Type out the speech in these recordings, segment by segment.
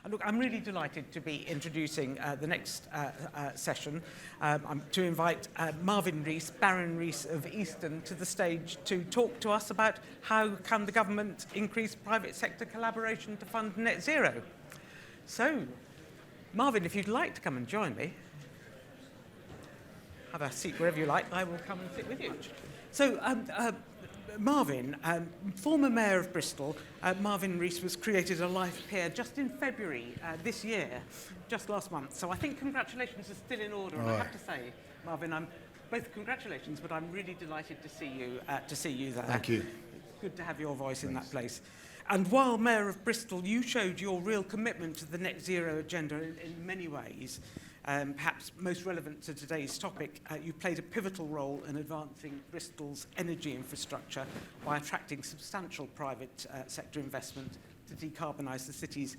And look, I'm really delighted to be introducing the next session. I'm to invite Marvin Rees, Baron Rees of Easton, to the stage to talk to us about how can the government increase private sector collaboration to fund net zero. So, Marvin, if you'd like to come and join me, have a seat wherever you like, I will come and sit with you. So, Marvin, former Mayor of Bristol, Marvin Rees was created a life peer just in February this year, just last month. So I think congratulations are still in order. And I have to say, Marvin, both congratulations, but I'm really delighted to see you there. Thank you. It's good to have your voice in that place. And while Mayor of Bristol, you showed your real commitment to the net zero agenda in many ways. Perhaps most relevant to today's topic, you played a pivotal role in advancing Bristol's energy infrastructure by attracting substantial private sector investment to decarbonise the city's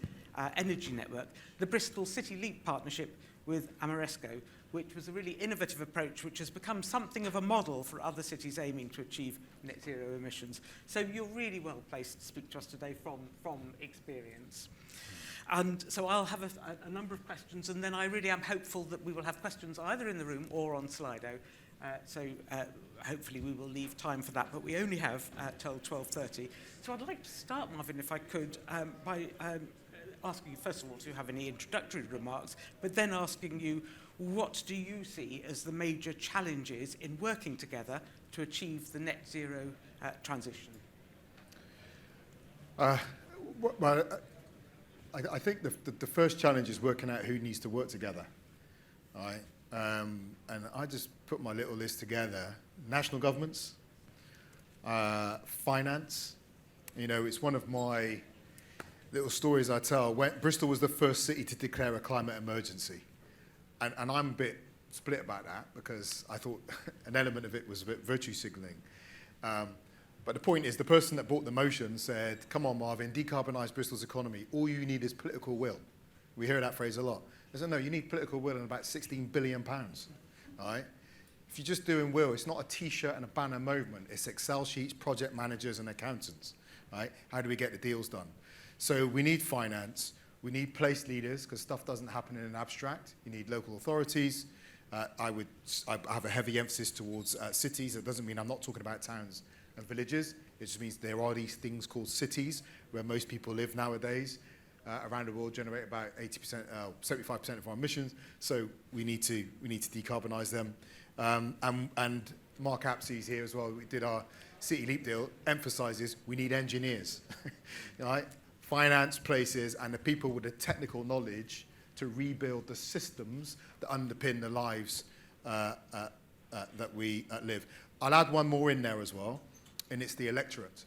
energy network. The Bristol City Leap partnership with Ameresco, which was a really innovative approach which has become something of a model for other cities aiming to achieve net zero emissions. So you're really well placed to speak to us today from experience. And so I'll have a number of questions, and then I really am hopeful that we will have questions either in the room or on Slido. So hopefully we will leave time for that, but we only have till 12:30. So I'd like to start, Marvin, if I could, by asking you, first of all, to have any introductory remarks, but then asking you, what do you see as the major challenges in working together to achieve the net zero transition? I think the first challenge is working out who needs to work together, right? And I just put my little list together. National governments, finance. You know, it's one of my little stories I tell. Bristol was the first city to declare a climate emergency. And I'm a bit split about that because I thought an element of it was a bit virtue signalling. But the point is, the person that brought the motion said, come on, Marvin, decarbonise Bristol's economy. All you need is political will. We hear that phrase a lot. I said, no, you need political will and about £16 billion, right? If you're just doing will, it's not a T-shirt and a banner movement. It's Excel sheets, project managers and accountants, right? How do we get the deals done? So we need finance. We need place leaders because stuff doesn't happen in an abstract. You need local authorities. I have a heavy emphasis towards cities. It doesn't mean I'm not talking about towns and villages. It just means there are these things called cities where most people live nowadays. Around the world, generate about 80%, 75% of our emissions. So we need to decarbonise them. And Mark Apsey's here as well. We did our City Leap deal. Emphasises we need engineers, right? Finance, places, and the people with the technical knowledge to rebuild the systems that underpin the lives that we live. I'll add one more in there as well, and it's the electorate.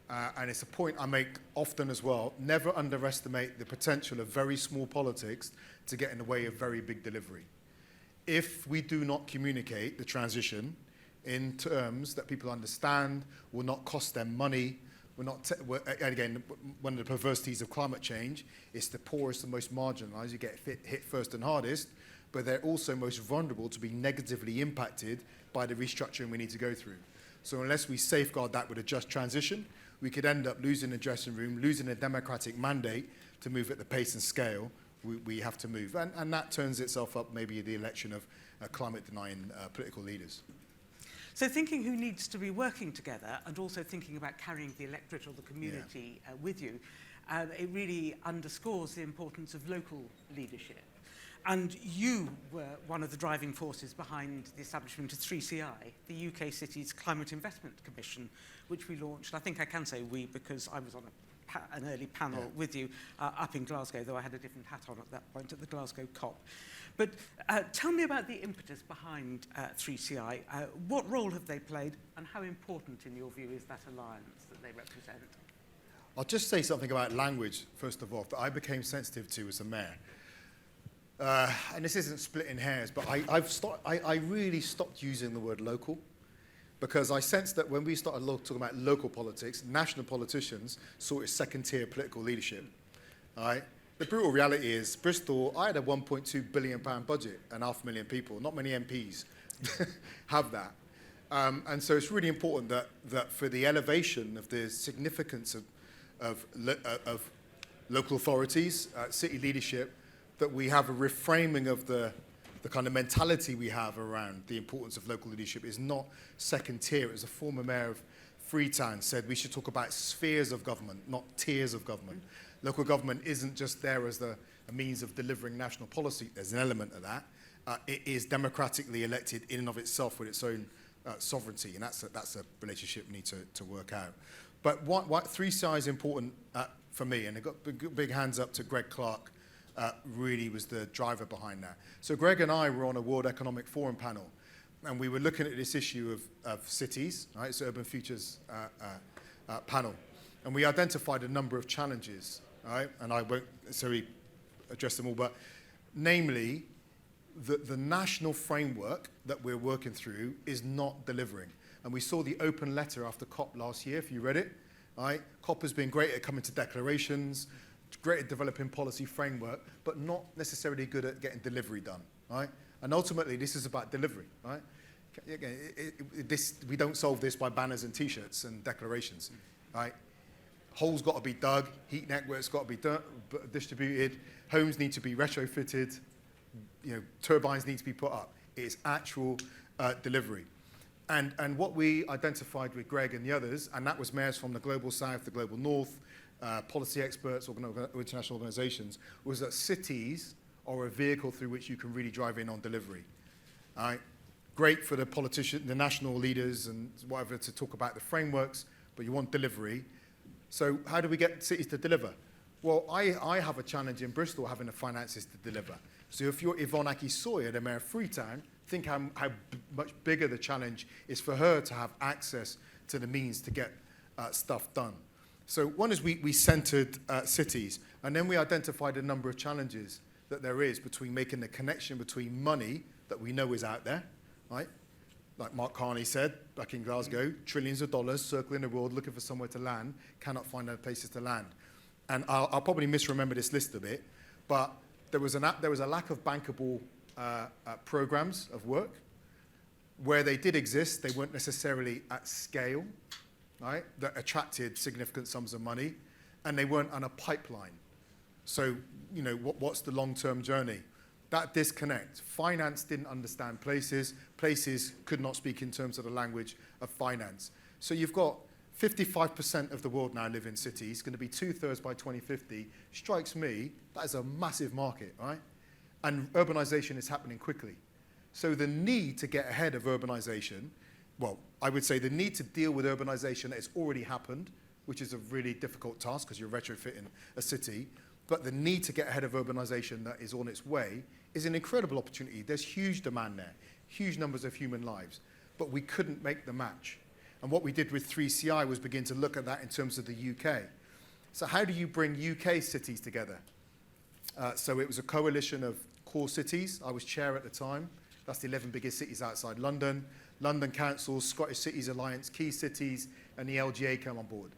And it's a point I make often as well. Never underestimate the potential of very small politics to get in the way of very big delivery. If we do not communicate the transition in terms that people understand, will not cost them money, and again, one of the perversities of climate change is the poorest and most marginalised. You get hit first and hardest, but they're also most vulnerable to be negatively impacted by the restructuring we need to go through. So unless we safeguard that with a just transition, we could end up losing the dressing room, losing a democratic mandate to move at the pace and scale we have to move. And that turns itself up maybe in the election of climate-denying political leaders. So thinking who needs to be working together and also thinking about carrying the electorate or the community with you, it really underscores the importance of local leadership. And you were one of the driving forces behind the establishment of 3CI, the UK Cities Climate Investment Commission, which we launched. I think I can say we because I was on an early panel with you up in Glasgow, though I had a different hat on at that point at the Glasgow COP. But tell me about the impetus behind 3CI. What role have they played, and how important, in your view, is that alliance that they represent? I'll just say something about language, first of all, that I became sensitive to as a mayor. And this isn't splitting hairs, but I really stopped using the word local because I sensed that when we started talking about local politics, national politicians saw it as second-tier political leadership. All right? The brutal reality is, Bristol, I had a £1.2 billion budget and 500,000 people. Not many MPs have that. And so it's really important that for the elevation of the significance of local authorities, city leadership, that we have a reframing of the kind of mentality we have around the importance of local leadership is not second tier. As a former mayor of Freetown said, we should talk about spheres of government, not tiers of government. Local government isn't just there as a means of delivering national policy. There's an element of that. It is democratically elected in and of itself with its own sovereignty, and that's a relationship we need to work out. But what 3CI is important for me, and I got big hands up to Greg Clark, really was the driver behind that. So Greg and I were on a World Economic Forum panel, and we were looking at this issue of cities, right? It's Urban Futures panel. And we identified a number of challenges, right? And I won't necessarily address them all, but namely, the national framework that we're working through is not delivering. And we saw the open letter after COP last year, if you read it, right? COP has been great at coming to declarations, great at developing policy framework, but not necessarily good at getting delivery done, right? And ultimately, this is about delivery, right? We don't solve this by banners and T-shirts and declarations, right? Holes got to be dug, heat networks got to be distributed, homes need to be retrofitted, turbines need to be put up. It's actual delivery. And what we identified with Greg and the others, and that was mayors from the global south, the global north, policy experts, international organizations, was that cities are a vehicle through which you can really drive in on delivery. All right? Great for the politicians, the national leaders and whatever to talk about the frameworks, but you want delivery. So how do we get cities to deliver? Well, I have a challenge in Bristol having the finances to deliver. So if you're Yvonne Aki-Sawyer, the mayor of Freetown, think how much bigger the challenge is for her to have access to the means to get stuff done. So one is we centered cities, and then we identified a number of challenges that there is between making the connection between money that we know is out there, right? Like Mark Carney said back in Glasgow, trillions of dollars circling the world looking for somewhere to land, cannot find other places to land. And I'll probably misremember this list a bit, but there was a lack of bankable programs of work. Where they did exist, they weren't necessarily at scale, right, that attracted significant sums of money, and they weren't on a pipeline. So, what's the long-term journey? That disconnect. Finance didn't understand places. Places could not speak in terms of the language of finance. So you've got 55% of the world now live in cities, going to be 2/3 by 2050. Strikes me, that is a massive market, right? And urbanization is happening quickly. So the need to get ahead of urbanization, well, I would say the need to deal with urbanization that has already happened, which is a really difficult task because you're retrofitting a city, but the need to get ahead of urbanization that is on its way is an incredible opportunity. There's huge demand there, huge numbers of human lives, but we couldn't make the match. And what we did with 3CI was begin to look at that in terms of the UK. So how do you bring UK cities together? So it was a coalition of core cities. I was chair at the time. That's the 11 biggest cities outside London. London Council, Scottish Cities Alliance, key cities, and the LGA came on board.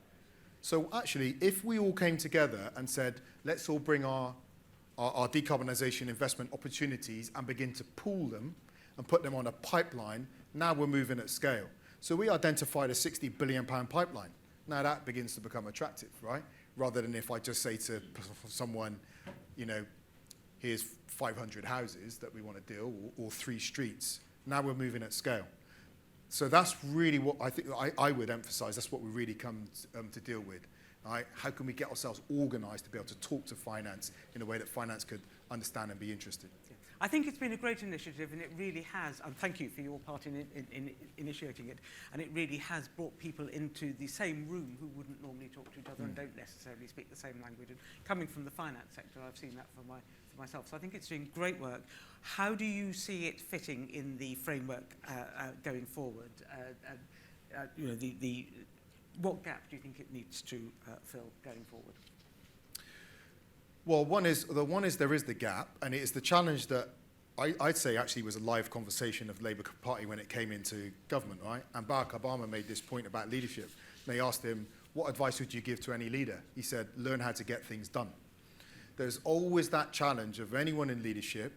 So actually, if we all came together and said, let's all bring our decarbonisation investment opportunities and begin to pool them and put them on a pipeline, now we're moving at scale. So we identified a £60 billion pipeline. Now that begins to become attractive, right? Rather than if I just say to someone, here's 500 houses that we want to deal, or 3 streets. Now we're moving at scale. So that's really what I think I would emphasize. That's what we really come to deal with. Right? How can we get ourselves organized to be able to talk to finance in a way that finance could understand and be interested? I think it's been a great initiative, and it really has, and thank you for your part in initiating it, and it really has brought people into the same room who wouldn't normally talk to each other and don't necessarily speak the same language. And coming from the finance sector, I've seen that for myself. So I think it's doing great work. How do you see it fitting in the framework going forward? What gap do you think it needs to fill going forward? Well, one is there is the gap, and it is the challenge that I'd say actually was a live conversation of the Labour Party when it came into government, right? And Barack Obama made this point about leadership. They asked him, what advice would you give to any leader? He said, learn how to get things done. There's always that challenge of anyone in leadership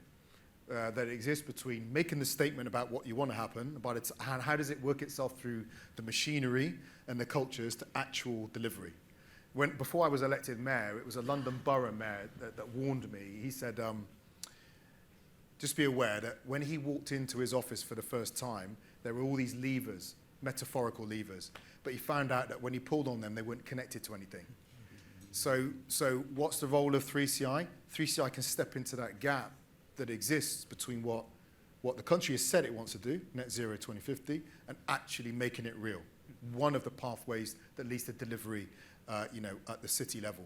that exists between making the statement about what you want to happen, but how does it work itself through the machinery and the cultures to actual delivery. before I was elected mayor, it was a London borough mayor that warned me. He said, just be aware that when he walked into his office for the first time, there were all these levers, metaphorical levers, but he found out that when he pulled on them, they weren't connected to anything. So what's the role of 3CI? 3CI can step into that gap that exists between what the country has said it wants to do, net zero 2050, and actually making it real. One of the pathways that leads to delivery, at the city level.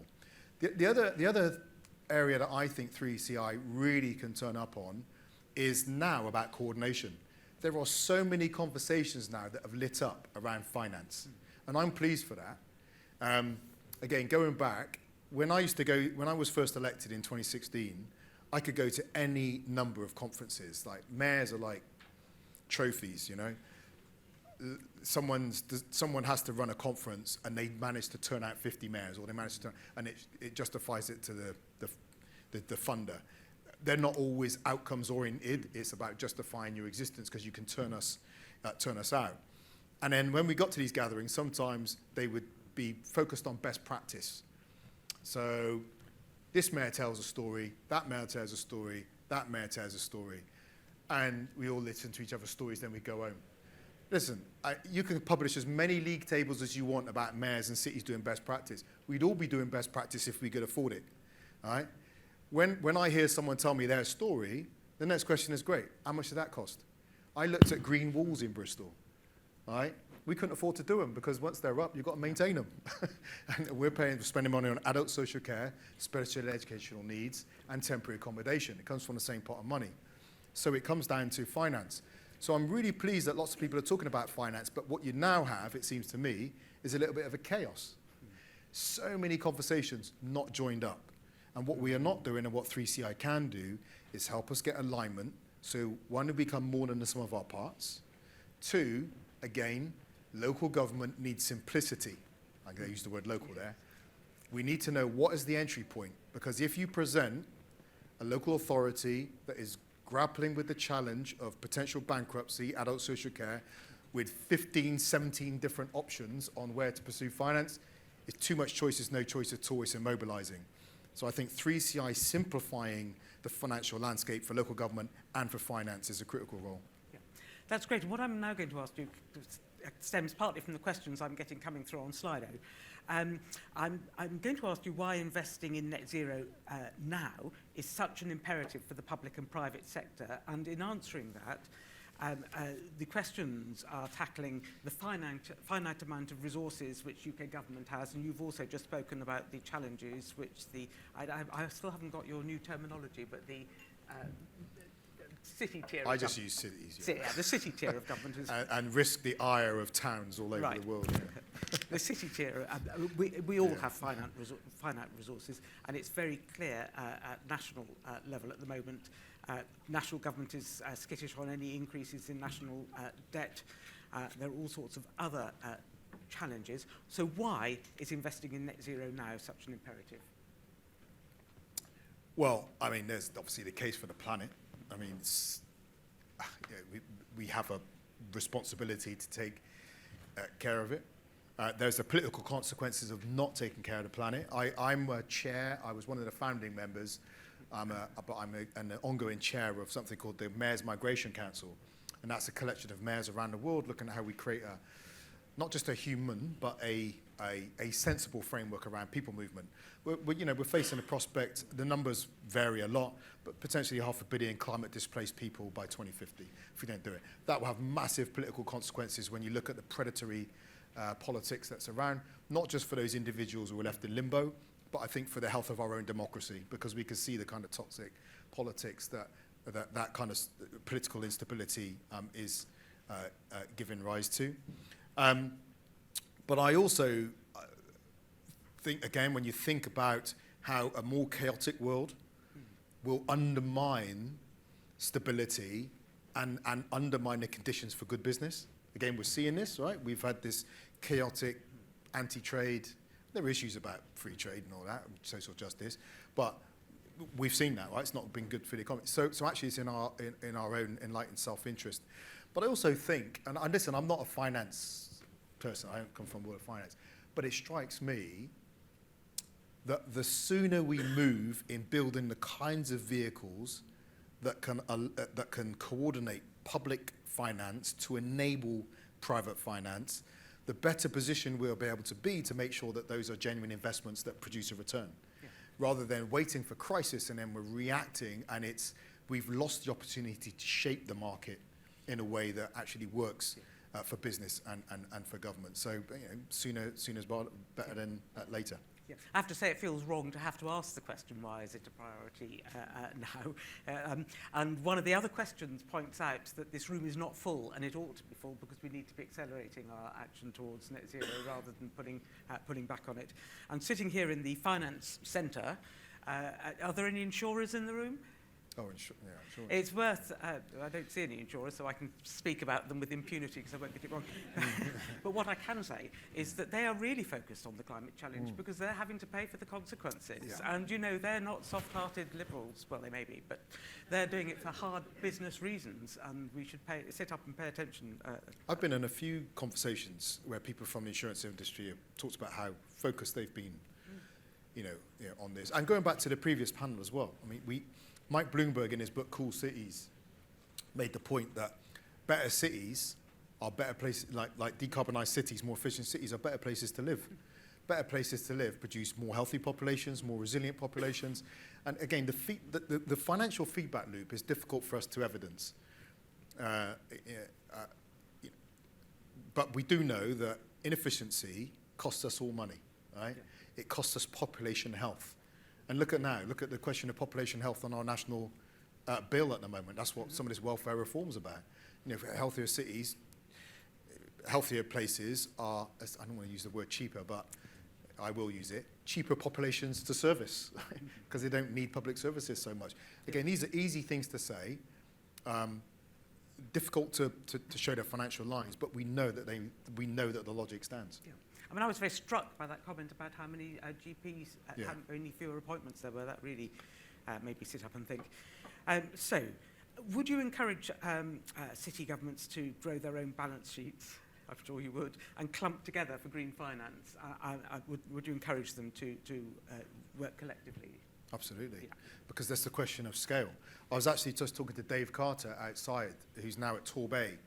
The other area that I think 3CI really can turn up on is now about coordination. There are so many conversations now that have lit up around finance, and I'm pleased for that. Again, going back, when I was first elected in 2016, I could go to any number of conferences. Like, mayors are like trophies, Someone has to run a conference and they manage to turn out 50 mayors, or they manage to turn, and it justifies it to the funder. They're not always outcomes oriented. It's about justifying your existence because you can turn us out. And then when we got to these gatherings, sometimes they would be focused on best practice. So this mayor tells a story, that mayor tells a story, that mayor tells a story, and we all listen to each other's stories, then we go home. Listen, you can publish as many league tables as you want about mayors and cities doing best practice. We'd all be doing best practice if we could afford it, all right? When I hear someone tell me their story, the next question is, great, how much did that cost? I looked at green walls in Bristol, all right? We couldn't afford to do them because once they're up, you've got to maintain them. And we're spending money on adult social care, special educational needs, and temporary accommodation. It comes from the same pot of money. So it comes down to finance. So I'm really pleased that lots of people are talking about finance, but what you now have, it seems to me, is a little bit of a chaos. So many conversations not joined up. And what we are not doing, and what 3CI can do, is help us get alignment. So one, we become more than the sum of our parts. Two, again, local government needs simplicity. I'm going to use the word local there. We need to know what is the entry point, because if you present a local authority that is grappling with the challenge of potential bankruptcy, adult social care, with 15, 17 different options on where to pursue finance, it's too much choice, is no choice at all, it's immobilizing. So I think 3CI simplifying the financial landscape for local government and for finance is a critical role. Yeah. That's great. What I'm now going to ask you stems partly from the questions I'm getting coming through on Slido. I'm going to ask you why investing in net zero now is such an imperative for the public and private sector, and in answering that, the questions are tackling the finite amount of resources which UK government has, and you've also just spoken about the challenges which I still haven't got your new terminology, but the city tier. I just use cities. Yeah. The city tier of government is and risk the ire of towns all over the world. Yeah. The city tier. We all have finite resources, and it's very clear at national level at the moment. National government is skittish on any increases in national debt. There are all sorts of other challenges. So why is investing in net zero now such an imperative? Well, I mean, there's obviously the case for the planet. I mean, we have a responsibility to take care of it. There's the political consequences of not taking care of the planet. I'm a chair. I was one of the founding members. But I'm an ongoing chair of something called the Mayors Migration Council. And that's a collection of mayors around the world looking at how we create not just a human, but a sensible framework around people movement. We're facing a prospect, the numbers vary a lot, but potentially 500 million climate displaced people by 2050 if we don't do it. That will have massive political consequences when you look at the predatory politics that's around, not just for those individuals who are left in limbo, but I think for the health of our own democracy, because we can see the kind of toxic politics that kind of political instability is giving rise to. But I also think, again, when you think about how a more chaotic world will undermine stability and undermine the conditions for good business. Again, we're seeing this, right? We've had this chaotic anti-trade. There are issues about free trade and all that, social justice, but we've seen that, right? It's not been good for the economy. So actually it's in our own enlightened self-interest. But I also think, and listen, I'm not a finance person, I don't come from the world of finance, but it strikes me that the sooner we move in building the kinds of vehicles that can coordinate public finance to enable private finance, the better position we'll be able to be to make sure that those are genuine investments that produce a return. Yeah. Rather than waiting for crisis and then we're reacting and we've lost the opportunity to shape the market in a way that actually works for business and for government. So sooner is better than later. Yeah. I have to say it feels wrong to have to ask the question, why is it a priority now? And one of the other questions points out that this room is not full, and it ought to be full because we need to be accelerating our action towards net zero rather than putting back on it. And sitting here in the finance centre, are there any insurers in the room? Oh, sure. It's worth, I don't see any insurers, so I can speak about them with impunity because I won't get it wrong. But what I can say is that they are really focused on the climate challenge because they're having to pay for the consequences. Yeah. And, they're not soft-hearted liberals. Well, they may be, but they're doing it for hard business reasons, and we should sit up and pay attention. I've been in a few conversations where people from the insurance industry have talked about how focused they've been, on this. And going back to the previous panel as well, Mike Bloomberg in his book Cool Cities made the point that better cities are better places, like decarbonised cities, more efficient cities are better places to live. Better places to live produce more healthy populations, more resilient populations. And again, the financial feedback loop is difficult for us to evidence. But we do know that inefficiency costs us all money, right? Yeah. It costs us population health. And look at the question of population health on our national bill at the moment. That's what some of this welfare reform is about. Healthier cities, healthier places are, I don't want to use the word cheaper, but I will use it, cheaper populations to service, because they don't need public services so much. Again, these are easy things to say, difficult to show their financial lines, but we know that the logic stands. Yeah. I was very struck by that comment about how many GPs, how many fewer appointments there were. That really made me sit up and think. So, would you encourage city governments to grow their own balance sheets? I'm sure you would, and clump together for green finance. Would you encourage them to work collectively? Absolutely, because that's the question of scale. I was actually just talking to Dave Carter outside, who's now at Torbay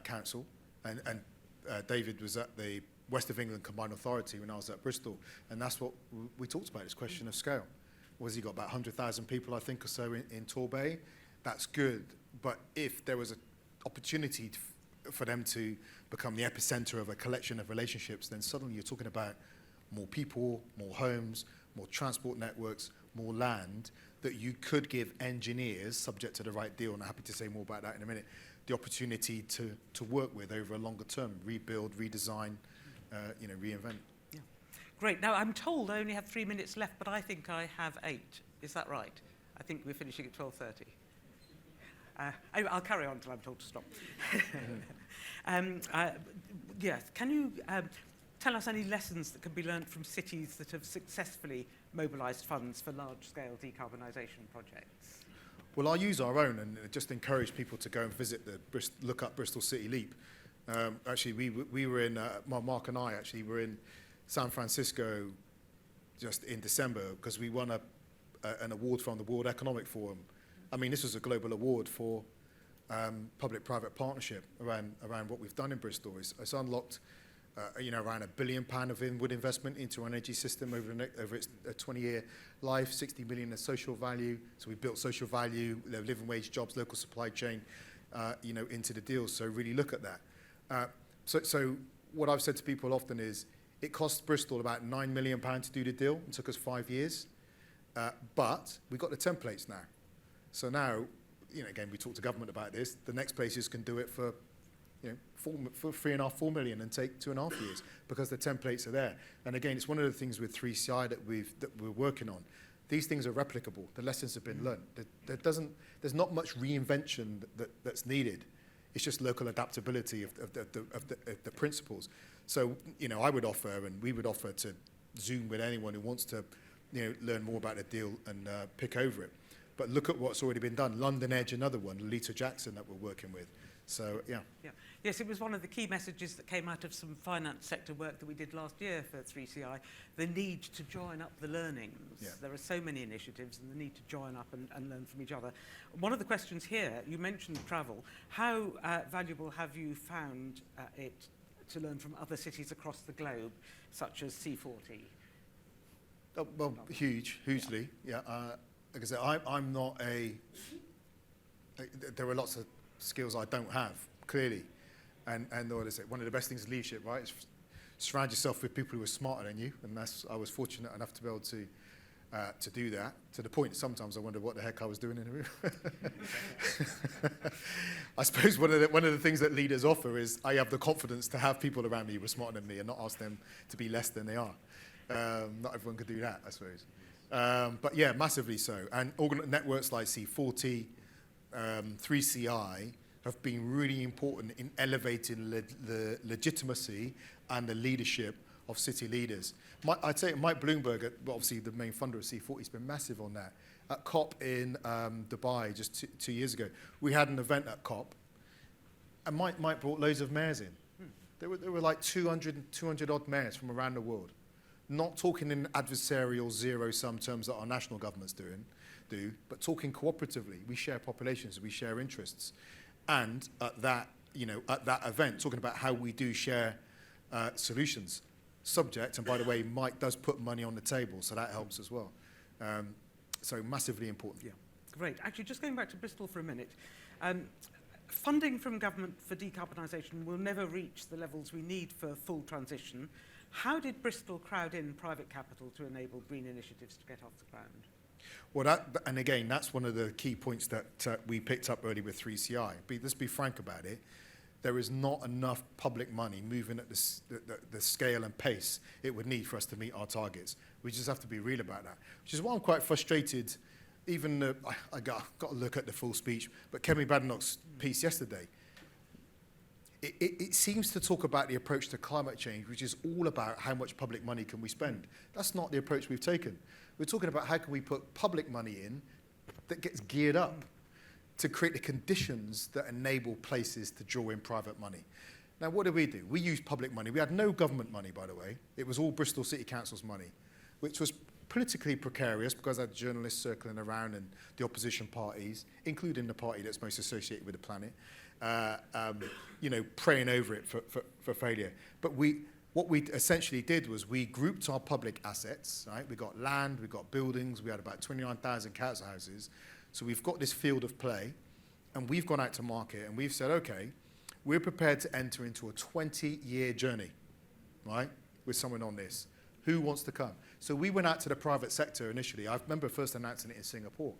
Council, and David was at the West of England Combined Authority when I was at Bristol, and that's what we talked about, this question of scale. He got about 100,000 people, I think, or so in Torbay. That's good, but if there was an opportunity for them to become the epicenter of a collection of relationships, then suddenly you're talking about more people, more homes, more transport networks, more land that you could give engineers, subject to the right deal, and I'm happy to say more about that in a minute, the opportunity to work with over a longer term, rebuild, redesign, reinvent. Yeah. Great. Now, I'm told I only have 3 minutes left, but I think I have 8. Is that right? I think we're finishing at 12:30. I'll carry on until I'm told to stop. Yes. Can you tell us any lessons that can be learned from cities that have successfully mobilised funds for large-scale decarbonisation projects? Well, I'll use our own and just encourage people to go and visit look up Bristol City Leap. Actually, we were in, Mark and I actually were in San Francisco just in December because we won an award from the World Economic Forum. This was a global award for public-private partnership around what we've done in Bristol. It's unlocked, around £1 billion of inward investment into our energy system over its 20-year life, 60 million in social value. So we built social value, living wage jobs, local supply chain, into the deal. So really look at that. So what I've said to people often is, it cost Bristol about £9 million to do the deal. It took us 5 years. But we've got the templates now. So now, again, we talked to government about this. The next places can do it for 3.5, 4 million and take 2.5 years because the templates are there. And again, it's one of the things with 3CI that we're working on. These things are replicable. The lessons have been learned. There's not much reinvention that's needed. It's just local adaptability of the principles. So, I would offer, and we would offer to Zoom with anyone who wants to, learn more about the deal and pick over it. But look at what's already been done. London Edge, another one, Lita Jackson that we're working with. So, yeah. Yes, it was one of the key messages that came out of some finance sector work that we did last year for 3CI, the need to join up the learnings. Yeah. There are so many initiatives and the need to join up and learn from each other. One of the questions here, you mentioned travel. How valuable have you found it to learn from other cities across the globe, such as C40? Oh, well, hugely. Yeah. Like I said, I'm not there are lots of skills I don't have, clearly. And what is it? One of the best things in leadership, right, is surround yourself with people who are smarter than you. And I was fortunate enough to be able to do that, to the point sometimes I wonder what the heck I was doing in the room. I suppose one of the things that leaders offer is I have the confidence to have people around me who are smarter than me and not ask them to be less than they are. Not everyone could do that, I suppose. But yeah, massively so. And networks like C40, 3CI, have been really important in elevating the legitimacy and the leadership of city leaders. I'd say Mike Bloomberg, obviously the main funder of C40, has been massive on that. At COP in Dubai just 2 years ago, we had an event at COP, and Mike brought loads of mayors in. There were like 200 odd mayors from around the world, not talking in adversarial zero-sum terms that our national governments do, but talking cooperatively. We share populations, we share interests. And at that event, talking about how we do share solutions. Subject, and by the way, Mike does put money on the table, so that helps as well. So massively important. Yeah, great. Actually, just going back to Bristol for a minute, funding from government for decarbonisation will never reach the levels we need for full transition. How did Bristol crowd in private capital to enable green initiatives to get off the ground? Well, and again, that's one of the key points that we picked up early with 3CI. Let's be frank about it. There is not enough public money moving at the scale and pace it would need for us to meet our targets. We just have to be real about that, which is why I'm quite frustrated. Even I got to look at the full speech, but Kemi Badenoch's piece yesterday, it seems to talk about the approach to climate change, which is all about how much public money can we spend. That's not the approach we've taken. We're talking about how can we put public money in that gets geared up to create the conditions that enable places to draw in private money. Now, what do? We used public money. We had no government money, by the way. It was all Bristol City Council's money, which was politically precarious because I had journalists circling around and the opposition parties, including the party that's most associated with the planet, praying over it for failure. But what we essentially did was we grouped our public assets, right? We got land, we got buildings, we had about 29,000 council houses. So we've got this field of play, and we've gone out to market, and we've said, okay, we're prepared to enter into a 20-year journey, right, with someone on this. Who wants to come? So we went out to the private sector initially. I remember first announcing it in Singapore.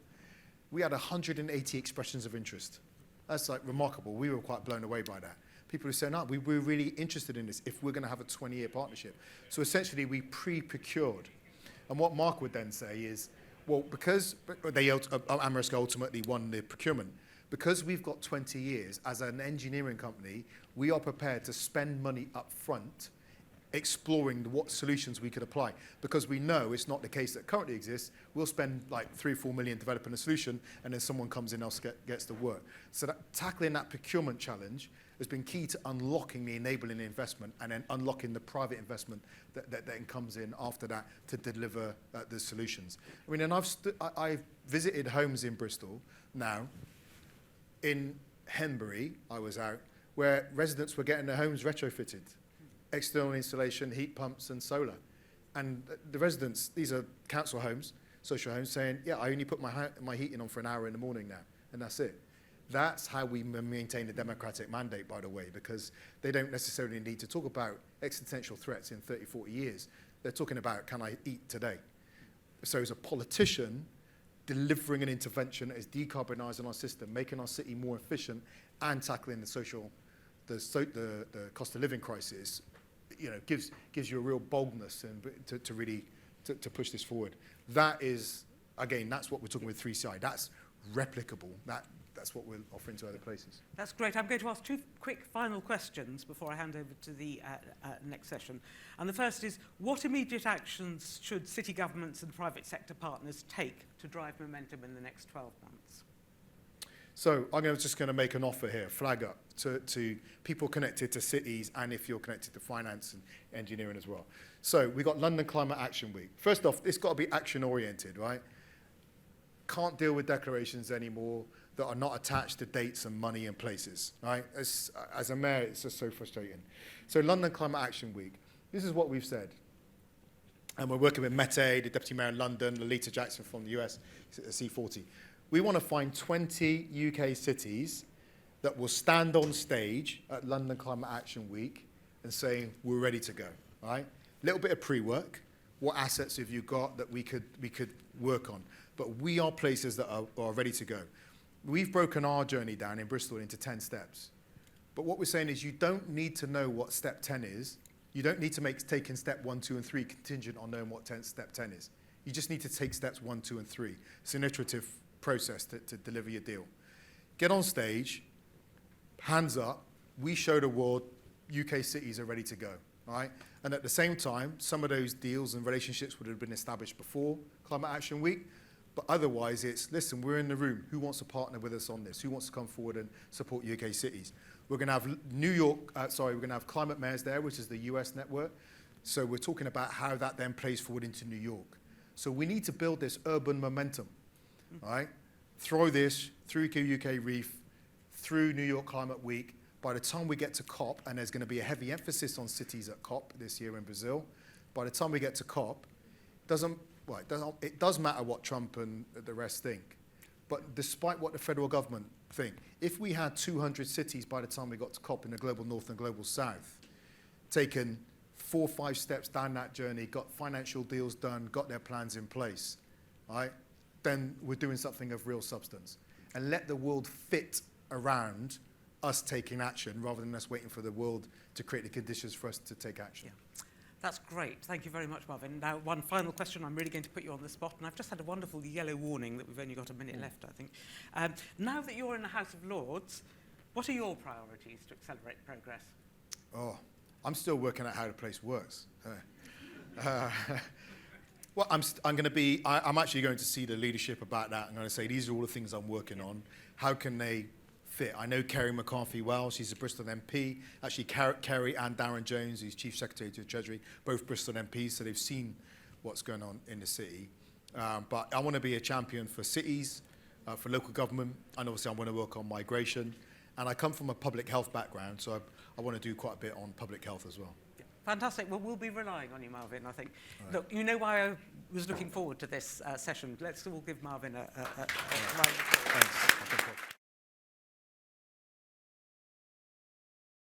We had 180 expressions of interest. That's like remarkable. We were quite blown away by that. People were saying, we're really interested in this if we're going to have a 20-year partnership. So essentially, we pre-procured. And what Mark would then say is, well, because Ameresco ultimately won the procurement, because we've got 20 years as an engineering company, we are prepared to spend money up front exploring what solutions we could apply. Because we know it's not the case that currently exists. We'll spend like 3 or 4 million developing a solution, and then someone comes in else gets the work. So tackling that procurement challenge has been key to unlocking the enabling investment and then unlocking the private investment that then comes in after that to deliver the solutions. I mean, and I've visited homes in Bristol now. In Henbury, I was out, where residents were getting their homes retrofitted. External installation, heat pumps and solar. And the residents, these are council homes, social homes, saying, yeah, I only put my heating on for an hour in the morning now, and that's it. That's how we maintain the democratic mandate, by the way, because they don't necessarily need to talk about existential threats in 30, 40 years. They're talking about, can I eat today? So as a politician, delivering an intervention that is decarbonising our system, making our city more efficient, and tackling the cost of living crisis, gives you a real boldness and to really push this forward. That is, again, that's what we're talking with 3CI. That's replicable. That's what we're offering to other places. That's great. I'm going to ask 2 quick final questions before I hand over to the next session. And the first is, what immediate actions should city governments and private sector partners take to drive momentum in the next 12 months? So just going to make an offer here, flag up to people connected to cities and if you're connected to finance and engineering as well. So we got London Climate Action Week. First off, it's got to be action oriented, right? Can't deal with declarations anymore that are not attached to dates and money and places, right? As a mayor, it's just so frustrating. So London Climate Action Week, this is what we've said. And we're working with Mete, the Deputy Mayor in London, Lolita Jackson from the US, C40. We want to find 20 UK cities that will stand on stage at London Climate Action Week and say, we're ready to go, right? A little bit of pre-work. What assets have you got that we could work on? But we are places that are ready to go. We've broken our journey down in Bristol into 10 steps. But what we're saying is you don't need to know what step 10 is. You don't need to make taking step 1, 2, and 3 contingent on knowing what step 10 is. You just need to take steps 1, 2, and 3. It's an iterative process to deliver your deal. Get on stage, hands up, we show the world UK cities are ready to go, right? And at the same time, some of those deals and relationships would have been established before Climate Action Week, but otherwise it's, listen, we're in the room. Who wants to partner with us on this? Who wants to come forward and support UK cities? We're going to have we're going to have climate mayors there, which is the US network. So we're talking about how that then plays forward into New York. So we need to build this urban momentum, right? Throw this through UK Reef, through New York Climate Week. By the time we get to COP, and there's going to be a heavy emphasis on cities at COP this year in Brazil, by the time we get to COP, it does matter what Trump and the rest think. But despite what the federal government think, if we had 200 cities by the time we got to COP in the global north and global south, taken 4 or 5 steps down that journey, got financial deals done, got their plans in place, right? Then we're doing something of real substance. And let the world fit around us taking action rather than us waiting for the world to create the conditions for us to take action. Yeah. That's great. Thank you very much, Marvin. Now, one final question. I'm really going to put you on the spot, and I've just had a wonderful yellow warning that we've only got a minute left, I think. Now that you're in the House of Lords, what are your priorities to accelerate progress? Oh, I'm still working out how the place works. Well, I'm actually going to see the leadership about that. I'm going to say, these are all the things I'm working on. How can they fit? I know Kerry McCarthy well. She's a Bristol MP. Actually, Kerry and Darren Jones, who's Chief Secretary to the Treasury, both Bristol MPs, so they've seen what's going on in the city. But I want to be a champion for cities, for local government, and obviously I want to work on migration. And I come from a public health background, so I want to do quite a bit on public health as well. Fantastic. Well, we'll be relying on you, Marvin, I think. Right. Look, you know why I was looking forward to this session. Let's all give Marvin a round of applause. Thanks.